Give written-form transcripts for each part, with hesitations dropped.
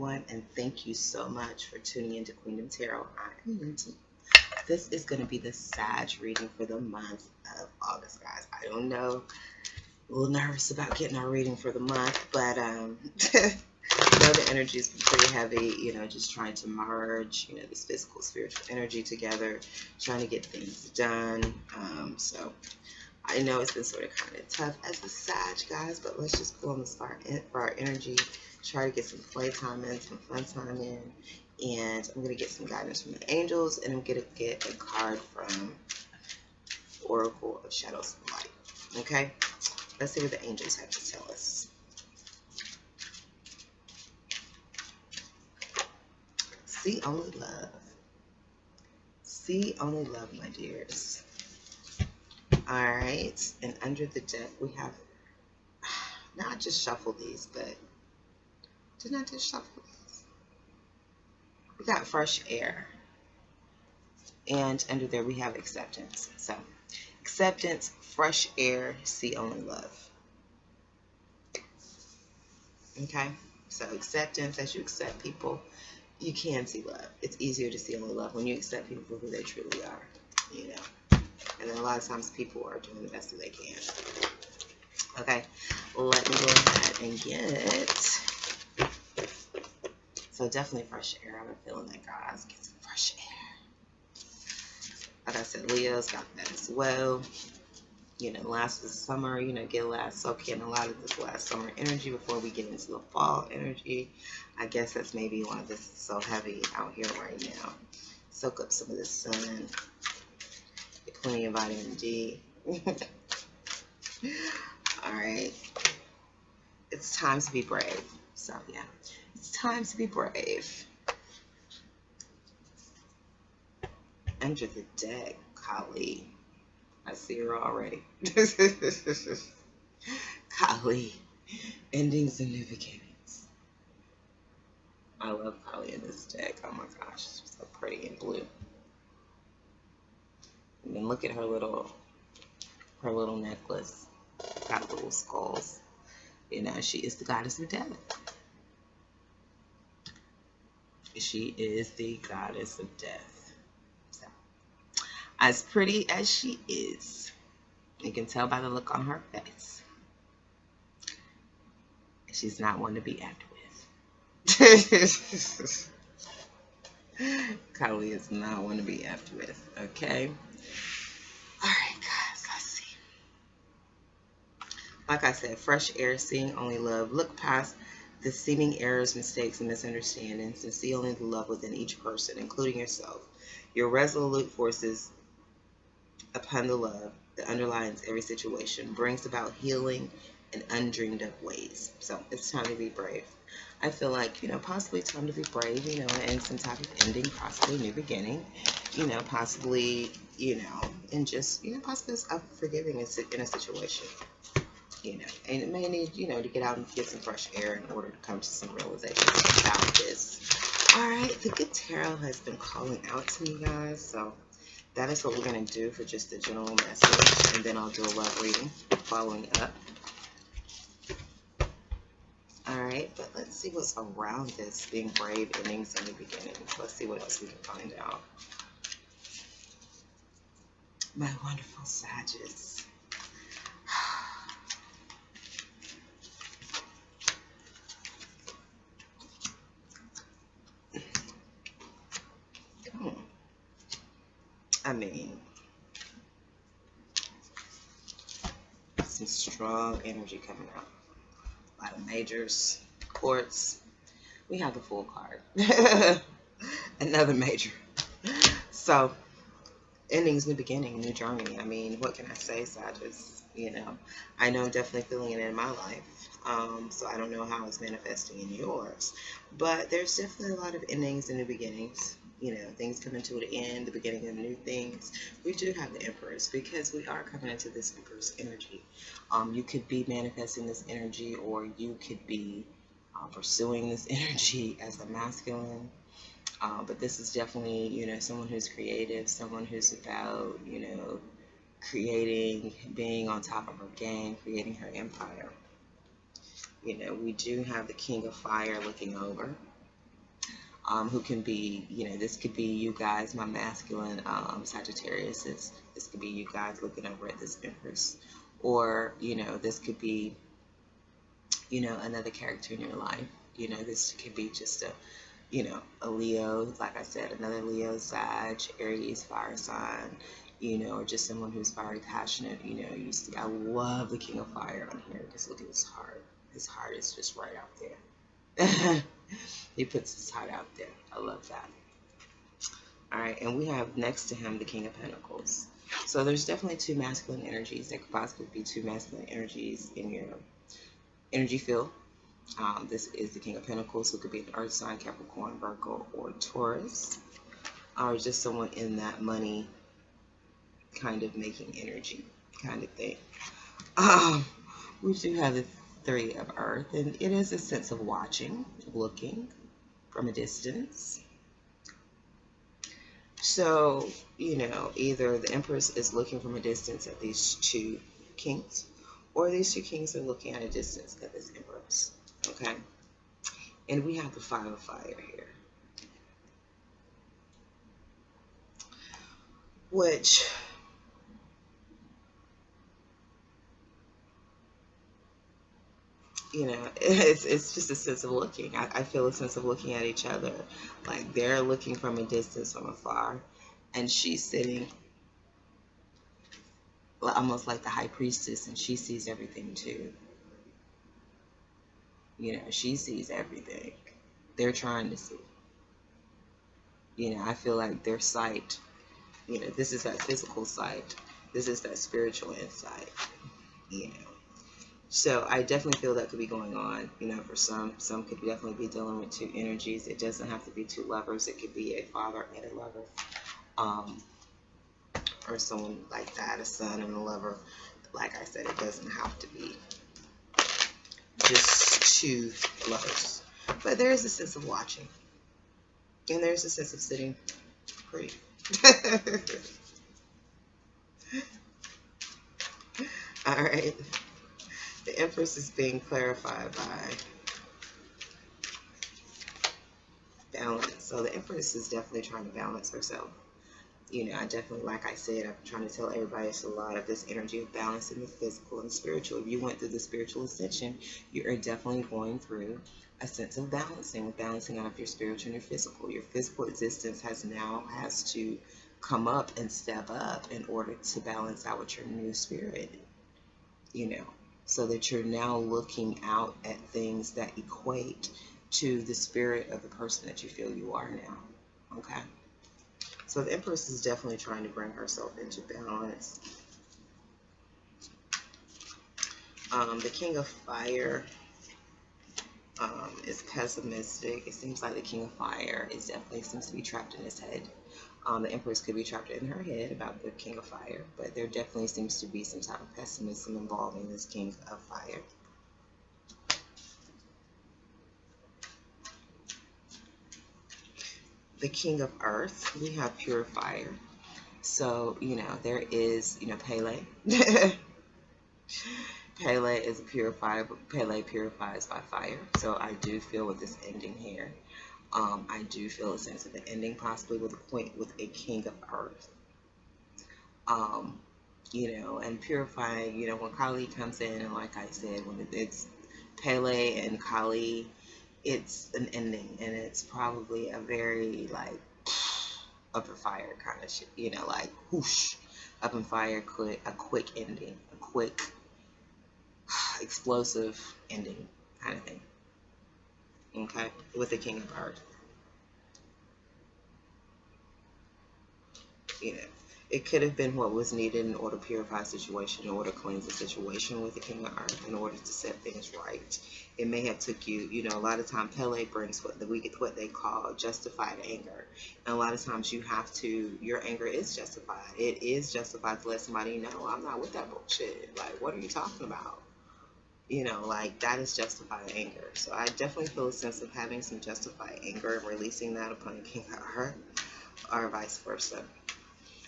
everyone, and thank you so much for tuning into Queendom Tarot. I am Ninti. This is going to be the Sag reading for the month of August, guys. I don't know, a little nervous about getting our reading for the month, but I know the energy has been pretty heavy, just trying to merge, this physical, spiritual energy together, trying to get things done. So I know it's been sort of kind of tough as a Sag, guys, but let's just go on the start for our energy. Try to get some playtime in, some fun time in, and I'm going to get some guidance from the angels, and I'm going to get a card from Oracle of Shadows and Light. Okay? Let's see what the angels have to tell us. See only love. See only love, my dears. Alright, and under the deck we have, not just shuffle these, but did not just shuffle these. We got fresh air. And under there we have acceptance. So, acceptance, fresh air, see only love. Okay? So, acceptance, as you accept people, you can see love. It's easier to see only love when you accept people for who they truly are, And then a lot of times people are doing the best that they can. Okay, let me go ahead and get. So definitely fresh air. I've been feeling that, guys. Get some fresh air. Like I said, Leo's got that as well. Last was summer. Soak in a lot of this last summer energy before we get into the fall energy. I guess that's maybe why this is so heavy out here right now. Soak up some of the sun. Get plenty of vitamin D. Alright. It's time to be brave. So, yeah. It's time to be brave. Under the deck, Kali. I see her already. Kali. Endings and new beginnings. I love Kali in this deck. Oh my gosh. She's so pretty in blue. And then look at her little necklace. Got little skulls. She is the goddess of death. She is the goddess of death. So, as pretty as she is, you can tell by the look on her face, she's not one to be effed with. Kali is not one to be effed with, okay? Alright, guys, let's see. Like I said, fresh air, seeing only love. Look past the seeming errors, mistakes, and misunderstandings, and see only the love within each person, including yourself. Your resolute forces upon the love that underlines every situation brings about healing in undreamed of ways. So it's time to be brave. I feel like, possibly time to be brave, and some type of ending, possibly a new beginning, possibly, and just, possibly forgiving in a situation. And it may need, to get out and get some fresh air in order to come to some realizations about this. Alright, the good tarot has been calling out to me, guys, so that is what we're going to do for just a general message, and then I'll do a love reading following up. Alright, but let's see what's around this, being brave, endings, and new beginnings. Let's see what else we can find out. My wonderful Sagittarius. I mean, some strong energy coming out. A lot of majors, courts. We have the full card. Another major. So, endings, new beginning, new journey. I mean, what can I say, Sagittarius? I know I'm definitely feeling it in my life. So I don't know how it's manifesting in yours. But there's definitely a lot of endings and new beginnings. Things coming to an end, the beginning of new things. We do have the Empress because we are coming into this Empress energy. You could be manifesting this energy, or you could be pursuing this energy as the masculine. But this is definitely, someone who's creative, someone who's about, creating, being on top of her game, creating her empire. We do have the King of Fire looking over. who can be, this could be you guys, my masculine Sagittarius. This could be you guys looking over at this Empress. Or, this could be, another character in your life. This could be just a Leo, like I said, another Leo, Sag, Aries, fire sign, or just someone who's very passionate. You see, I love the King of Fire on here because look at his heart. His heart is just right out there. He puts his heart out there. I love that. All right, and we have next to him the King of Pentacles. So there's definitely two masculine energies. There could possibly be two masculine energies in your energy field. This is the King of Pentacles, so it could be an earth sign, Capricorn, Virgo, or Taurus, or just someone in that money kind of making energy kind of thing. We do have the Three of Earth, and it is a sense of watching, looking from a distance. So, either the Empress is looking from a distance at these two kings, or these two kings are looking at a distance at this Empress. Okay? And we have the Five of Fire here, which it's just a sense of looking. I feel a sense of looking at each other. Like they're looking from a distance, from afar, and she's sitting almost like the high priestess, and she sees everything too. She sees everything. They're trying to see. I feel like their sight, this is that physical sight. This is that spiritual insight, So I definitely feel that could be going on, for some. Some could definitely be dealing with two energies. It doesn't have to be two lovers. It could be a father and a lover, or someone like that, a son and a lover. Like I said, it doesn't have to be just two lovers. But there is a sense of watching, and there's a sense of sitting pretty. All right. The Empress is being clarified by balance. So the Empress is definitely trying to balance herself. I definitely, like I said, I'm trying to tell everybody it's a lot of this energy of balance in the physical and spiritual. If you went through the spiritual ascension, you are definitely going through a sense of balancing out of your spiritual and your physical. Your physical existence has to come up and step up in order to balance out with your new spirit, so that you're now looking out at things that equate to the spirit of the person that you feel you are now. Okay? So the Empress is definitely trying to bring herself into balance. The King of Fire is pessimistic. It seems like the King of Fire seems to be trapped in his head. The Empress could be trapped in her head about the King of Fire, but there definitely seems to be some type of pessimism involving this King of Fire. The King of Earth, we have pure fire. So, there is, Pele. Pele is a purifier, but Pele purifies by fire. So I do feel with this ending here, I do feel a sense of the ending, possibly with a King of Earth. And purifying, when Kali comes in, and like I said, when it's Pele and Kali, it's an ending, and it's probably a very up in fire kind of shit, like whoosh, up in fire, a quick ending, a quick explosive ending kind of thing. Okay, with the King of Earth. It could have been what was needed in order to purify a situation, in order to cleanse a situation with the King of Earth, in order to set things right. It may have took you, a lot of times Pele brings what they call justified anger. And a lot of times your anger is justified. It is justified to let somebody know, I'm not with that bullshit. Like, what are you talking about? That is justified anger. So I definitely feel a sense of having some justified anger and releasing that upon the King of Earth, or vice versa.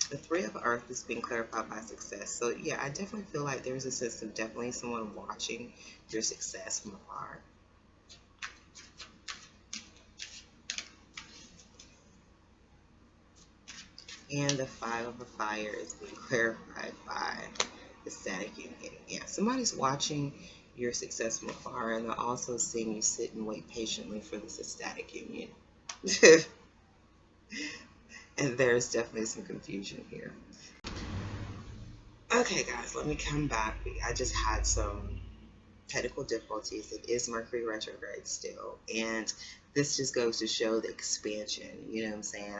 The Three of Earth is being clarified by success. So yeah, I definitely feel like there's a sense of definitely someone watching your success from afar. And the 5 of fire is being clarified by the static union. Yeah, somebody's watching your success from afar, and they're also seeing you sit and wait patiently for this ecstatic union. And there's definitely some confusion here. Okay, guys, let me come back. I just had some technical difficulties. It is Mercury retrograde still, and this just goes to show the expansion. You know what I'm saying?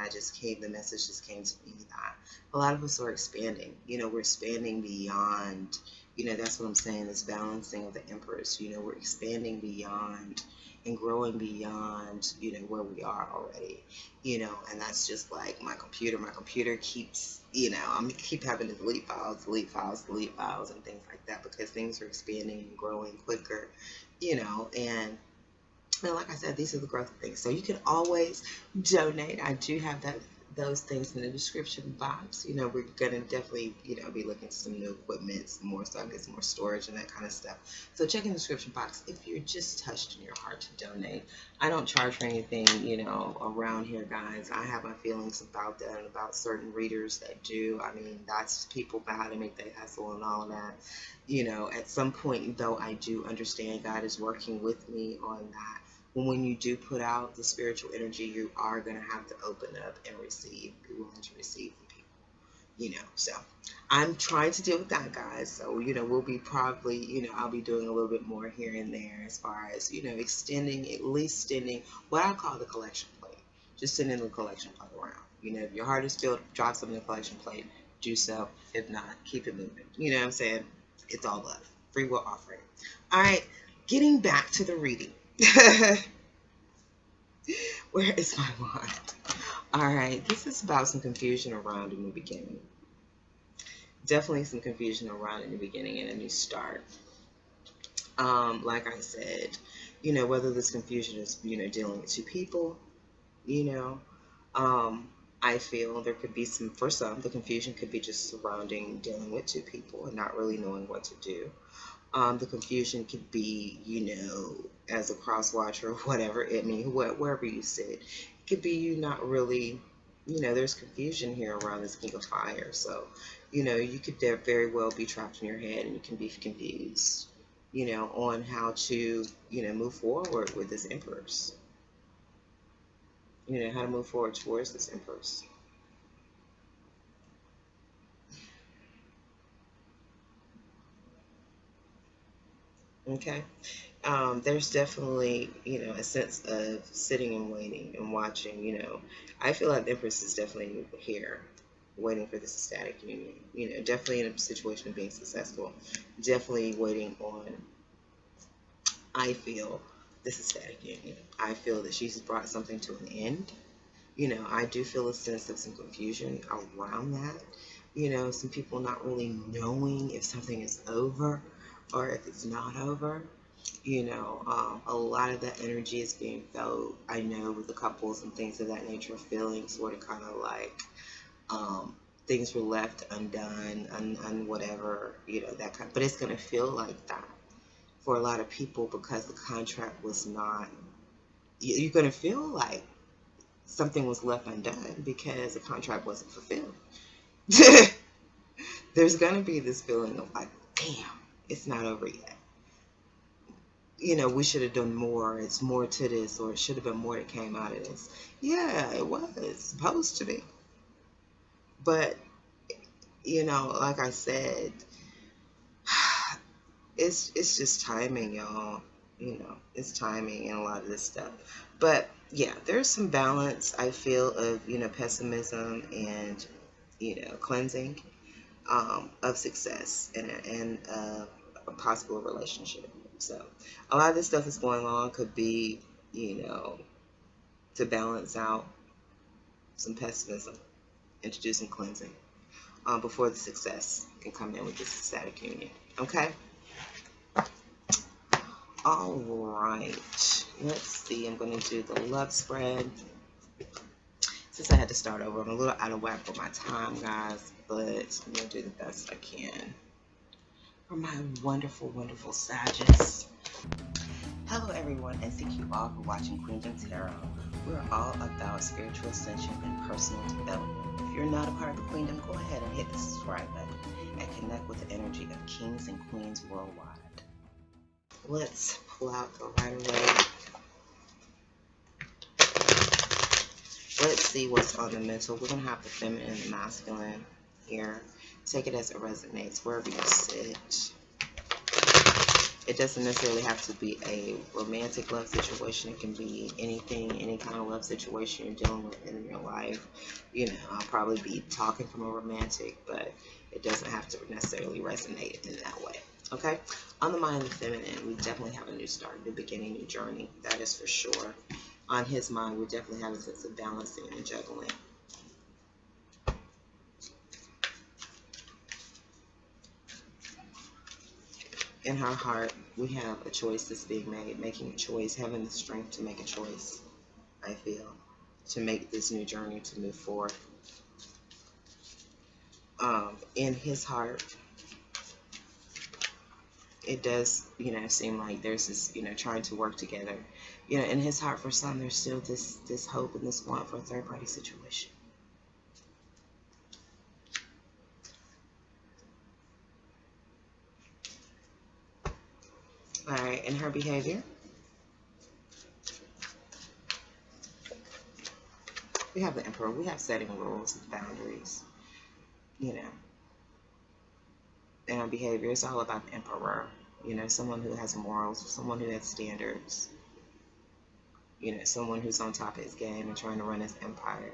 The message just came to me that a lot of us are expanding. We're expanding beyond, that's what I'm saying, this balancing of the empress. We're expanding beyond and growing beyond, where we are already, and that's just like my computer keeps, I'm keep having to delete files, and things like that, because things are expanding and growing quicker, and like I said, these are the growth things. So you can always donate. I do have those things in the description box. We're going to definitely, be looking at some new equipment, some more, so I get some more storage and that kind of stuff. So check in the description box if you're just touched in your heart to donate. I don't charge for anything, around here, guys. I have my feelings about that and about certain readers that do. I mean, that's people about how to make their hustle and all of that. At some point, though, I do understand God is working with me on that. When you do put out the spiritual energy, you are going to have to open up and receive, be willing to receive from people, so I'm trying to deal with that, guys. So, we'll be probably, I'll be doing a little bit more here and there as far as, extending what I call the collection plate, just sending the collection plate around. If your heart is filled, drop something in the collection plate, do so. If not, keep it moving. You know what I'm saying? It's all love. Free will offering. All right, getting back to the reading. Where is my wand? All right, this is about some confusion around in the beginning. Definitely some confusion around in the beginning and a new start. Like I said, whether this confusion is, dealing with two people, I feel there could be for some, the confusion could be just surrounding dealing with two people and not really knowing what to do. The confusion could be, as a cross watcher or whatever, wherever you sit, it could be you not really, there's confusion here around this King of Fire. So, you could very well be trapped in your head and you can be confused, on how to, move forward with this Empress. How to move forward towards this Empress. Okay. There's definitely, a sense of sitting and waiting and watching, I feel like the Empress is definitely here waiting for this ecstatic union, definitely in a situation of being successful, definitely waiting on, I feel, this ecstatic union. I feel that she's brought something to an end. I do feel a sense of some confusion around that, some people not really knowing if something is over or if it's not over. A lot of that energy is being felt, I know, with the couples and things of that nature, feeling sort of kind of like things were left undone, whatever, that kind. But it's going to feel like that for a lot of people because the contract was not, you're going to feel like something was left undone because the contract wasn't fulfilled. There's going to be this feeling of like, damn, it's not over yet. We should have done more. It's more to this, or it should have been more that came out of this. Yeah, it was supposed to be. But, like I said, it's just timing, y'all. It's timing and a lot of this stuff. But yeah, there's some balance, I feel, of, pessimism and, cleansing of success and a possible relationship. So a lot of this stuff that's going on could be, to balance out some pessimism, introduce some cleansing before the success can come in with this ecstatic union. Okay? All right. Let's see. I'm going to do the love spread. Since I had to start over, I'm a little out of whack with my time, guys, but I'm going to do the best I can for my wonderful, wonderful Sagittarius. Hello everyone, and thank you all for watching Queens and Tarot. We're all about spiritual ascension and personal development. If you're not a part of the Queendom, go ahead and hit the subscribe button and connect with the energy of kings and queens worldwide. Let's pull out the Rider-Waite. Let's see what's on the mental. We're going to have the feminine and the masculine here. Take it as it resonates wherever you sit. It doesn't necessarily have to be a romantic love situation. It can be anything, any kind of love situation you're dealing with in your life. You know, I'll probably be talking from a romantic, but it doesn't have to necessarily resonate in that way. Okay? On the mind of the feminine, we definitely have a new start, new beginning, new journey. That is for sure. On his mind, we definitely have a sense of balancing and juggling. In her heart, we have a choice that's being made, making a choice, having the strength to make a choice, I feel, to make this new journey, to move forward. In his heart, it does, you know, seem like there's this, you know, trying to work together. You know, in his heart, for some, there's still this hope and this want for a third-party situation. All right, in her behavior, we have the Emperor. We have setting rules and boundaries, you know. In our behavior, it's all about the Emperor. You know, someone who has morals, someone who has standards. You know, someone who's on top of his game and trying to run his empire.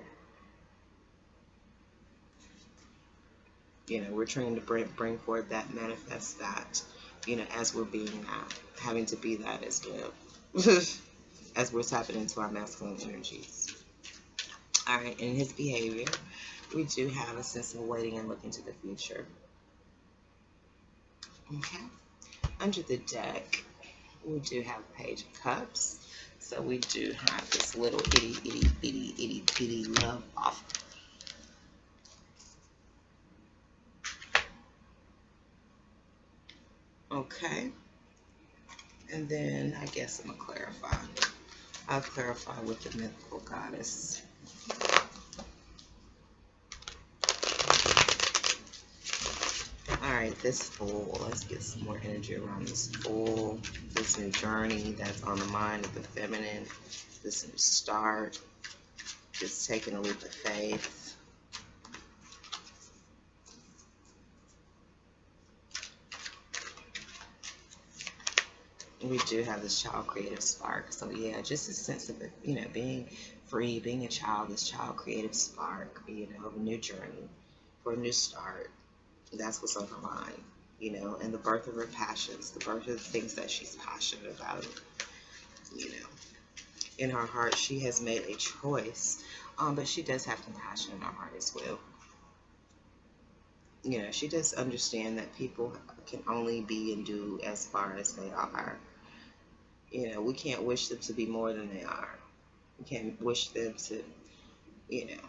You know, we're trying to bring forth that, manifest that, you know, as we're being that, having to be that as well, as we're tapping into our masculine energies. All right, in his behavior, we do have a sense of waiting and looking to the future. Okay. Under the deck, we do have Page of Cups. So we do have this little itty bitty love offer. Okay. And then I guess I'm going to clarify. I'll clarify with the mythical goddess. Alright, this Fool. Let's get some more energy around this Fool. This new journey that's on the mind of the feminine. This new start. Just taking a leap of faith. We do have this child creative spark. So yeah, just a sense of it, you know, being free, being a child, this child creative spark, you know, of a new journey, for a new start. That's what's on her mind, you know, and the birth of her passions, the birth of the things that she's passionate about, you know. In her heart, she has made a choice, but she does have compassion in her heart as well. You know, she does understand that people can only be and do as far as they are. You know, we can't wish them to be more than they are. We can't wish them to, you know,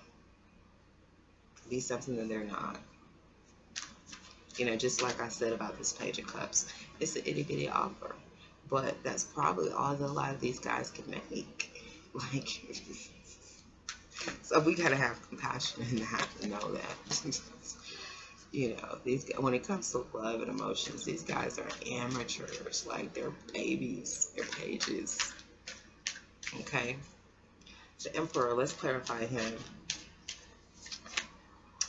be something that they're not. You know, just like I said about this Page of Cups, it's an itty bitty offer, but that's probably all that a lot of these guys can make. Like, so we gotta have compassion and have to know that. You know, these, when it comes to love and emotions, these guys are amateurs. Like, they're babies, they're pages. Okay, the Emperor. Let's clarify him.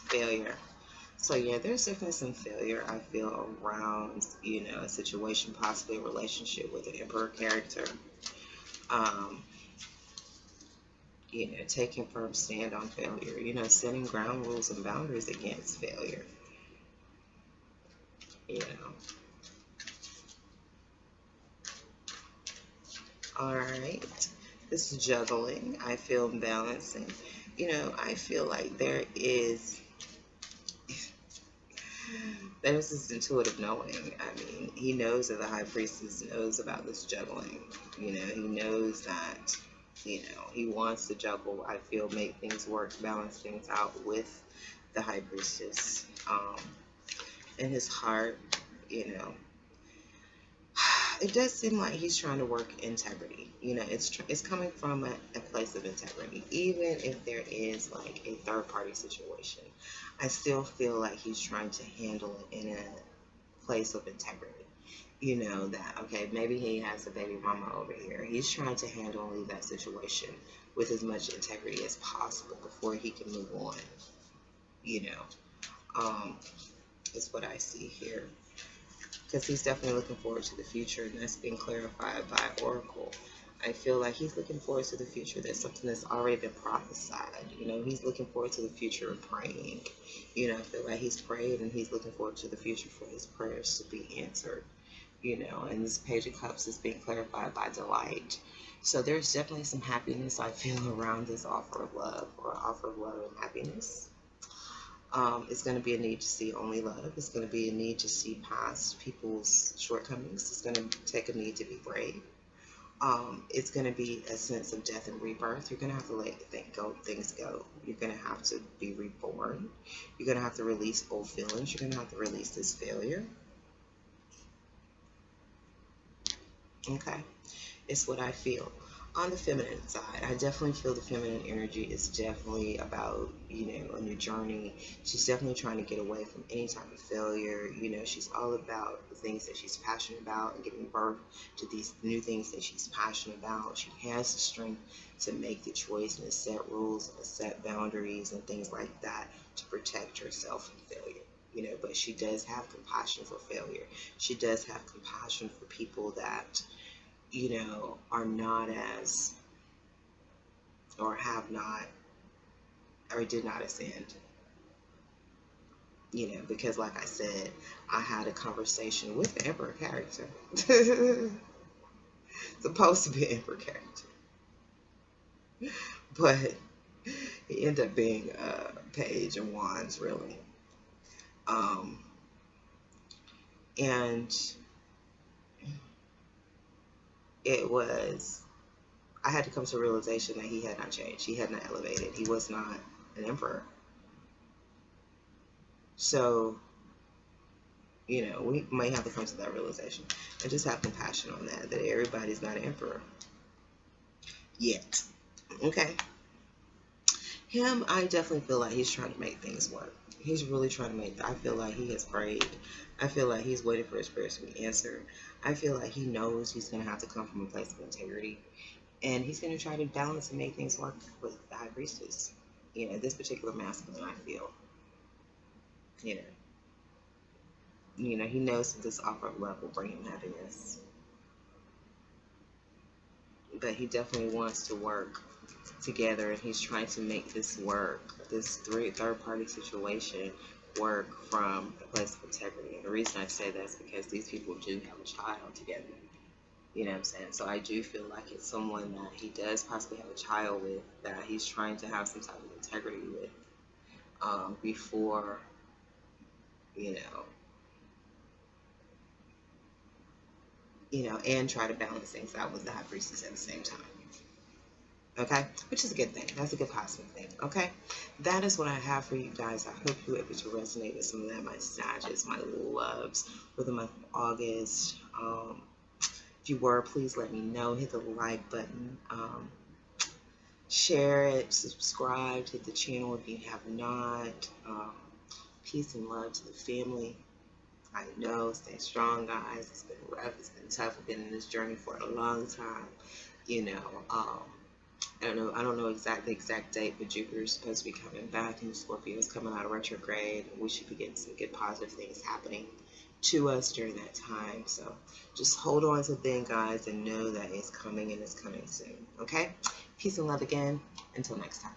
Failure. So yeah, there's definitely some failure, I feel, around, you know, a situation, possibly a relationship with an Emperor character. You know, taking firm stand on failure, you know, setting ground rules and boundaries against failure. You know. Alright. This is juggling. I feel balancing. You know, I feel like there's this intuitive knowing. I mean, he knows that the High Priestess knows about this juggling. You know, he knows that, you know, he wants to juggle, I feel, make things work, balance things out with the High Priestess. In his heart, you know, it does seem like he's trying to work integrity. You know, it's coming from a place of integrity. Even if there is like a third party situation, I still feel like he's trying to handle it in a place of integrity. You know, that, okay, maybe he has a baby mama over here. He's trying to handle and leave that situation with as much integrity as possible before he can move on. You know, is what I see here. Because he's definitely looking forward to the future, and that's being clarified by Oracle. I feel like he's looking forward to the future. There's something that's already been prophesied. You know, he's looking forward to the future and praying. You know, I feel like he's prayed and he's looking forward to the future for his prayers to be answered. You know, and this Page of Cups is being clarified by delight. So there's definitely some happiness I feel around this offer of love, or offer of love and happiness. It's going to be a need to see only love. It's going to be a need to see past people's shortcomings. It's going to take a need to be brave. It's going to be a sense of death and rebirth. You're going to have to let things go. You're going to have to be reborn. You're going to have to release old feelings. You're going to have to release this failure. Okay, it's what I feel. On the feminine side, I definitely feel the feminine energy is definitely about, you know, a new journey. She's definitely trying to get away from any type of failure. You know, she's all about the things that she's passionate about and giving birth to these new things that she's passionate about. She has the strength to make the choice and to set rules and to set boundaries and things like that to protect herself from failure. You know, but she does have compassion for failure. She does have compassion for people that, you know, are not as, or have not, or did not ascend. You know, because like I said, I had a conversation with the Emperor character. Supposed to be an Emperor character. But he ended up being a Page of Wands, really. And it was, I had to come to a realization that he had not changed. He had not elevated. He was not an emperor. So, you know, we might have to come to that realization and just have compassion on that everybody's not an emperor yet. Okay. Him, I definitely feel like he's trying to make things work. He's really trying to make, I feel like he has prayed. I feel like he's waiting for his prayers to be answered. I feel like he knows he's going to have to come from a place of integrity. And he's going to try to balance and make things work with the High Priestess. You know, this particular masculine, I feel. You know, he knows that this offer of love will bring him happiness. But he definitely wants to work together, and he's trying to make this work, this third-party situation work from a place of integrity. And the reason I say that is because these people do have a child together. You know what I'm saying? So I do feel like it's someone that he does possibly have a child with, that he's trying to have some type of integrity with before, you know, and try to balance things out with the High Priestess at the same time. Okay, which is a good thing. That's a good positive thing. Okay, that is what I have for you guys. I hope you were able to resonate with some of that, my Sagittarius, my loves, for the month of August. If you were, please let me know. Hit the like button, share it, subscribe to the channel if you have not. Peace and love to the family. I know, stay strong, guys. It's been rough. It's been tough. I've been in this journey for a long time. You know, I don't know the exact date, but Jupiter's supposed to be coming back, and Scorpio is coming out of retrograde. We should be getting some good positive things happening to us during that time. So just hold on to them, guys, and know that it's coming, and it's coming soon. Okay? Peace and love again. Until next time.